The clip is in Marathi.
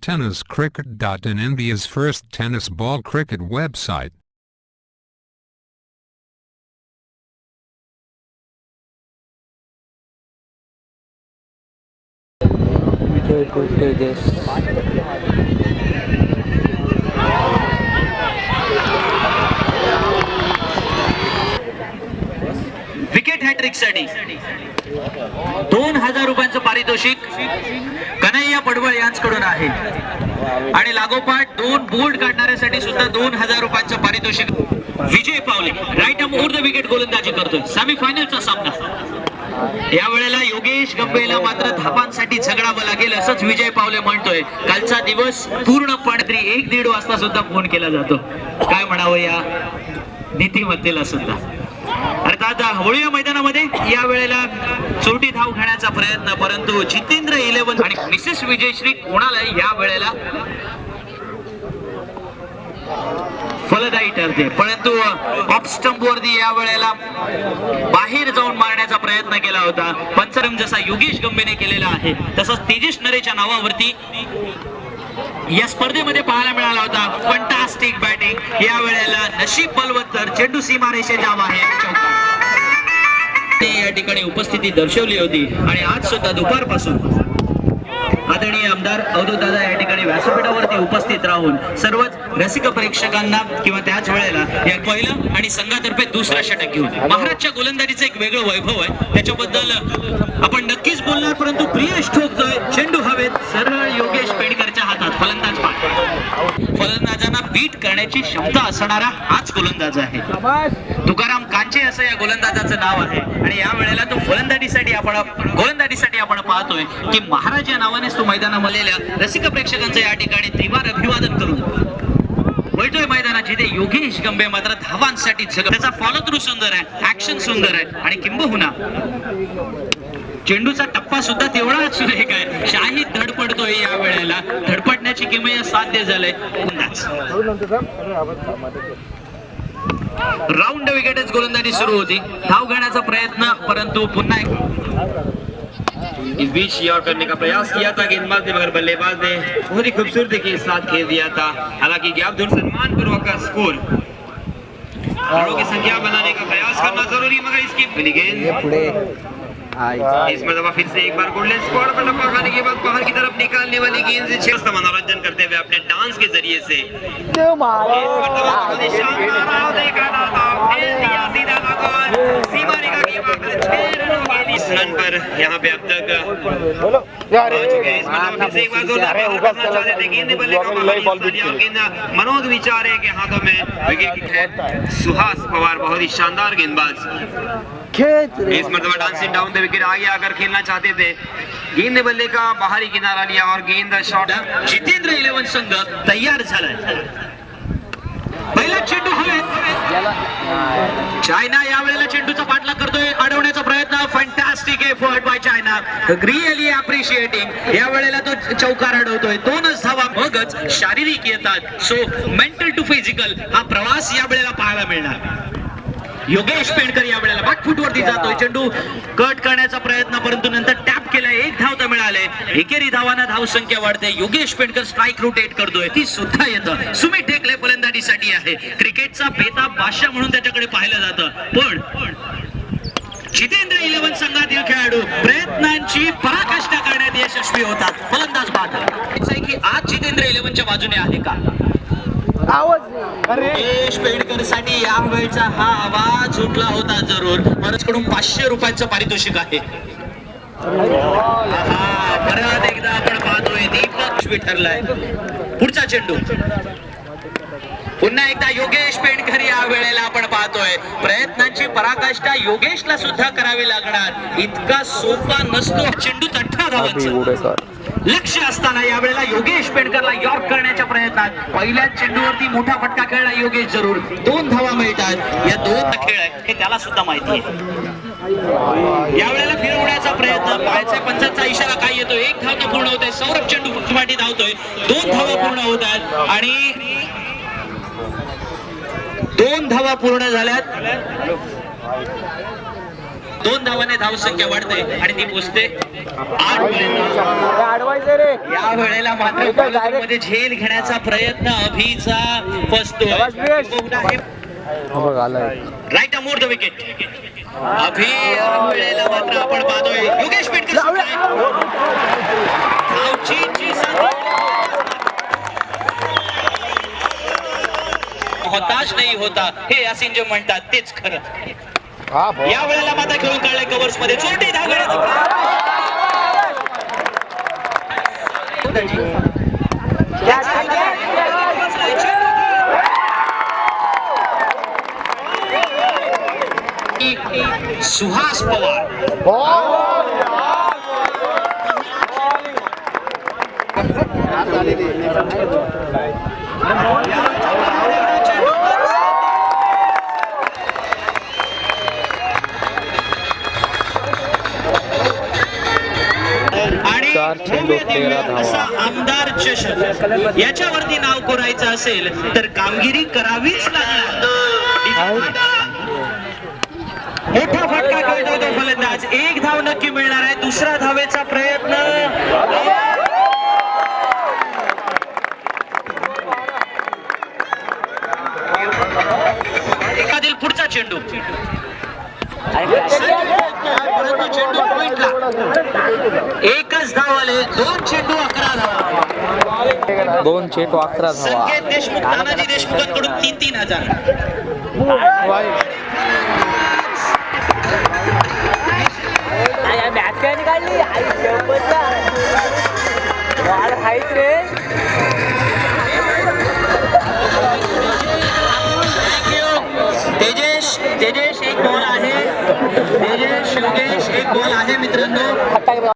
TennisCricket.in, India's first tennis ball cricket website. Wicket hat trick साठी 2000 रुपयांचं पारितोषिक कन्हैया पडवळ यांच्याकडून आहे आणि लागोपाठ 2 बोल्ड काढणाऱ्यासाठी सुद्धा 2000 रुपयांचं पारितोषिक. Vijay Pawale right arm over the wicket गोलंदाजी करतोय. सेमीफायनलचा सामना. या वेळेला योगेश गंभीरला मात्र धावांसाठी झगडावं लागेल असंच विजय पावले म्हणतोय. कालचा दिवस पूर्णपणे 1-1.5 वाजता सुद्धा फोन केला जातो. काय म्हणावं या नीतिमत्तेला सुद्धा. अर्थात होळी मैदानामध्ये या वेळेला चोटी धाव घेण्याचा प्रयत्न, परंतु जितेंद्र 11 आणि मिसेस विजयश्री कोणाला या वेळेला फलदायी ठरते. परंतु ऑफ स्टंप वरती या वेळेला बाहेर जाऊन मारण्याचा प्रयत्न केला होता. पंचरम जसा योगेश गंभीरने केलेला आहे तसंच तेजस नरेच्या नावावरती या स्पर्धेमध्ये पाहायला मिळाला होता. Fantastic batting. या वेळेला नशीब बलवत्तर, चेंडू सीमारेषेच्या बाहेर या ठिकाणी उपस्थिती दर्शवली होती. आणि आज सुद्धा दुपारपासून आदरणीय आमदार अवधूत दादा या ठिकाणी व्यासपीठावरती उपस्थित राहून सर्वच रसिक प्रेक्षकांना किंवा त्याच वेळेला या पहिलं आणि संघातर्फे दुसरा षटक घेऊन महाराजच्या गोलंदाजीचं एक वेगळं वैभव आहे, त्याच्याबद्दल आपण नक्कीच बोलणार. परंतु प्रिय ठोकतोय चेंडू हवेत सरळ योगेश पेडकरच्या हातात. फलंदाज फलंदाजांना बीट करण्याची क्षमता असणारा हाच गोलंदाज आहे. तुकाराम कांचे असं या गोलंदाजाचं नाव आहे. आणि या वेळेला तो गोलंदाजीसाठी आपण पाहतोय की महाराज या नावाने तो मैदानामधल्या रसिक प्रेक्षकांचं या ठिकाणी त्रिवार अभिवादन करून वळतोय मैदानात, जिथे योगेश गंभीर मात्र धावांसाठी त्याचा फॉलो थ्रू सुंदर आहे, ऍक्शन सुंदर आहे आणि किंबहुना चेंडूचा टप्पा सुद्धा तेवढाच सुरेख आहे. शाहीद धडपडतोय या वेळेला. धडपडण्याची किमया साध्य झालंय. राउंड विकेटच गोलंदाजी सुरू होती. धाव घेण्याचा प्रयत्न, परंतु पुन्हा इस बीच यॉर करने का प्रयास किया था गेंदबाज ने, मगर बल्लेबाज ने बहुत ही खूबसूरती के साथ खेल दिया था. हालांकि गैप दूर सम्मान पूर्वक का स्कोर रनों की संख्या बनाने का प्रयास करना जरूरी, मगर इसकी गेंद इस मरतबा फिर से एक बार गोल्डन स्क्वाड पर टप्पा खाने के बाद बाहर की तरफ निकालने वाली गेंद से छह मनोरंजन करते हुए अपने डांस के जरिए से इस रन पर यहाँ पे अब तक मनोज विचारे के हाथों में विकेट है. सुहास पवार बहुत ही शानदार गेंदबाज. इस मरतबा डांसिंग डाउन द विकेट आगे आकर खेलना चाहते थे. गेंद ने बल्ले का बाहरी किनारा लिया और गेंद शॉट. जितेंद्र 11 संघ तयार झालाय. पहिला चेंडू हवेत. चायना या वेळेला चेंडूचा पाठलाग करतोय. अडवण्याचा प्रयत्न. Fantastic effort bye China. Really appreciating. या वेळेला तो चौकार अडवतोय. 2च धावा, मगच शारीरिक येतात. सो मेंटल टू फिजिकल हा प्रवास या वेळेला पाहायला मिळणार. योगेश पेडकर या वेळेला बॅकफूट वरती जातोय. चेंडू कट करण्याचा प्रयत्न, परंतु नंतर टॅप केलाय. 1 धाव तर मिळाले. एकेरी धावांना धाव संख्या वाढते. योगेश पेडकर स्ट्राईक रोटेट करतोय. ती सुद्धा येतं. सुमित टेकले फलंदाजीसाठी आहे. क्रिकेटचा बेताब बादशाह म्हणून त्याच्याकडे पाहिलं जातं. पण जितेंद्र 11 संघातील खेळाडू प्रयत्नांची पराकाष्ठा करण्यात यशस्वी होतात. फलंदाज बाद की आज जितेंद्र 11च्या बाजूने आहे का? योगेश पेडकर साठी या वेळचा हा आवाज उठला होता जरूर. कडून 500 रुपयांचं पारितोषिक आहे. परत एकदा आपण पाहतोय दीपक ठरलाय. पुढचा चेंडू पुन्हा एकदा योगेश पेडकर या वेळेला आपण पाहतोय. प्रयत्नांची पराकाष्ठा योगेशला सुद्धा करावी लागणार. इतका सोपा नसतो. चेंडू 18 धावांचा लक्ष असताना या वेळेला योगेश पेडकरला यॉर्क करण्याच्या प्रयत्नात पहिल्या चेंडूवरती मोठा फटका खेळला योगेश जरूर. 2 धावा मिळतात. या 2 खेळ आहे हे त्याला सुद्धा माहिती आहे. या वेळेला फिरवण्याचा प्रयत्न. पायाच्या पंचाचा इशारा काय येतो? 1 धाव तर पूर्ण होते. सौरभ चेंडू पाठी धावतोय. 2 धावा पूर्ण होतात आणि 2 धावा पूर्ण झाल्यात. 2 धावाने धावसंख्या वाढते आणि ती पोचते 8 पर्यंत. या वेळेला मात्र गोलंदाजीमध्ये झेल घेण्याचा प्रयत्न अभिचा फसतो. राईट अमोर द विकेट. अभि या वेळेला मात्र आपण पाहतोय योगेश पेटकर हताश नाही होता हे यासिन जे म्हणतात तेच खरं. या वेळेला मात्र खेळून काढले कव्हर्स मध्ये चोटी धाव घेण्याचा सुहास पवार आणि असा आमदार चषक याच्यावरती नाव कोरायचं असेल तर कामगिरी करावीच लागणार. मोठा फटका खेळतो तो फलंदाज. 1 धाव नक्की मिळणार आहे. दुसरा धावेचा प्रयत्न एखादील पुढचा चेंडू परंतु चेंडू पॉइंटला. 1च धाव आले. 2 चेंडू 11 धावा. 2 चेंडू 11 धावा. संकेत देशमुख तानाजी देशमुखांकडून 3-3 हजार. काढली रे. तेजेश एक बॉल आहे. तेजेश योगेश एक बॉल आहे मित्रांनो.